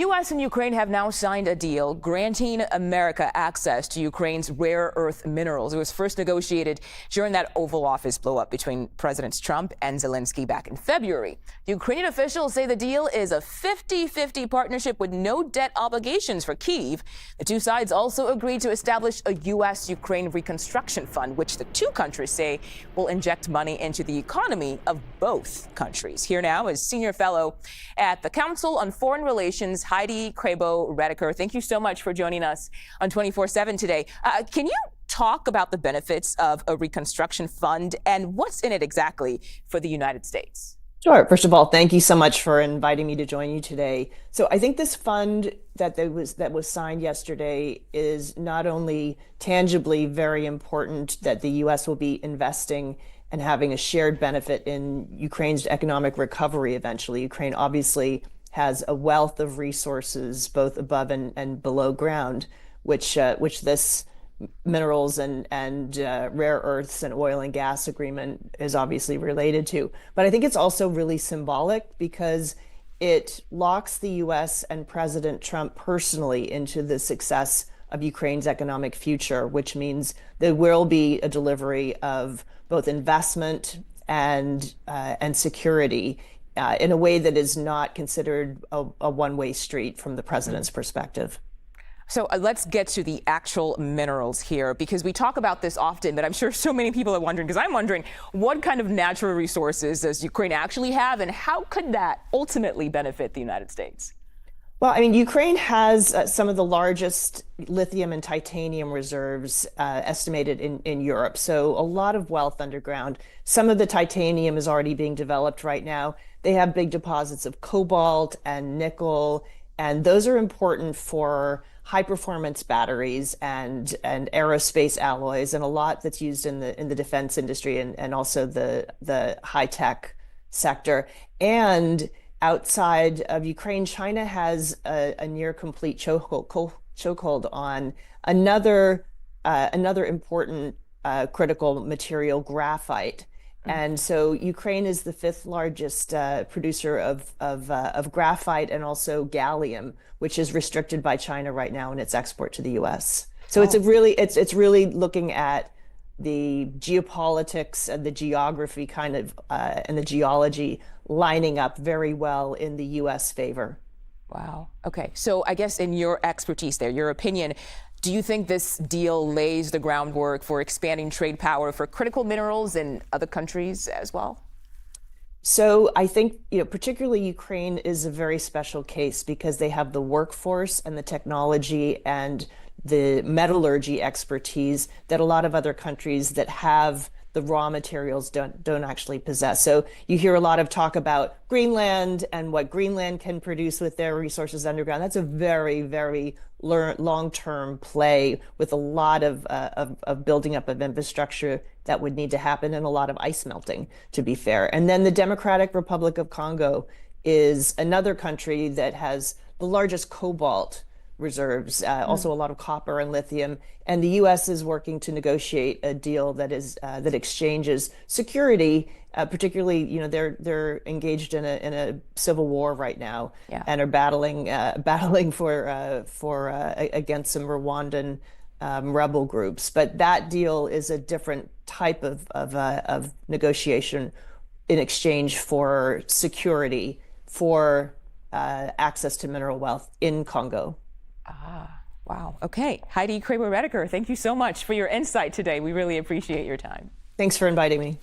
U.S. and Ukraine have now signed a deal granting America access to Ukraine's rare earth minerals. It was first negotiated during that Oval Office blow-up between Presidents Trump and Zelensky back in February. Ukrainian officials say the deal is a 50-50 partnership with no debt obligations for Kyiv. The two sides also agreed to establish a U.S. Ukraine reconstruction fund, which the two countries say will inject money into the economy of both countries. Here now is senior fellow at the Council on Foreign Relations, Heidi Crebo-Rediker. Thank you so much for joining us on 24/7 today. Can you talk about the benefits of a reconstruction fund and what's in it exactly for the United States? Sure. First of all, thank you so much for inviting me to join you today. So I think this fund that was signed yesterday is not only tangibly very important, that the U.S. will be investing and having a shared benefit in Ukraine's economic recovery eventually. Ukraine obviously has a wealth of resources both above and below ground, which this minerals and rare earths and oil and gas agreement is obviously related to. But I think it's also really symbolic because it locks the U.S. and President Trump personally into the success of Ukraine's economic future, which means there will be a delivery of both investment and security in a way that is not considered a one-way street from the president's perspective. So let's get to the actual minerals here, because we talk about this often, but I'm sure so many people are wondering, because I'm wondering, what kind of natural resources does Ukraine actually have, and how could that ultimately benefit the United States? Well, I mean, Ukraine has some of the largest lithium and titanium reserves estimated in Europe. So a lot of wealth underground. Some of the titanium is already being developed right now. They have big deposits of cobalt and nickel, and those are important for high performance batteries and aerospace alloys, and a lot that's used in the defense industry and also the high tech sector. And outside of Ukraine, China has a near complete chokehold on another important critical material, graphite. And so Ukraine is the fifth largest producer of graphite and also gallium, which is restricted by China right now in its export to the U.S. So it's really looking at the geopolitics and the geography and the geology lining up very well in the U.S. favor. Wow. Okay. So I guess in your expertise there, your opinion, do you think this deal lays the groundwork for expanding trade power for critical minerals in other countries as well? So I think, particularly Ukraine is a very special case because they have the workforce and the technology and the metallurgy expertise that a lot of other countries that have the raw materials don't actually possess. So you hear a lot of talk about Greenland and what Greenland can produce with their resources underground. That's a very, very long-term play with a lot of building up of infrastructure that would need to happen and a lot of ice melting, to be fair. And then the Democratic Republic of Congo is another country that has the largest cobalt reserves, also a lot of copper and lithium. And the U.S. is working to negotiate a deal that exchanges security. Particularly, they're engaged in a civil war right now, and are battling for against some Rwandan rebel groups. But that deal is a different type of negotiation in exchange for security, for access to mineral wealth in Congo. Ah, wow. Okay. Heidi Crebo-Rediker, thank you so much for your insight today. We really appreciate your time. Thanks for inviting me.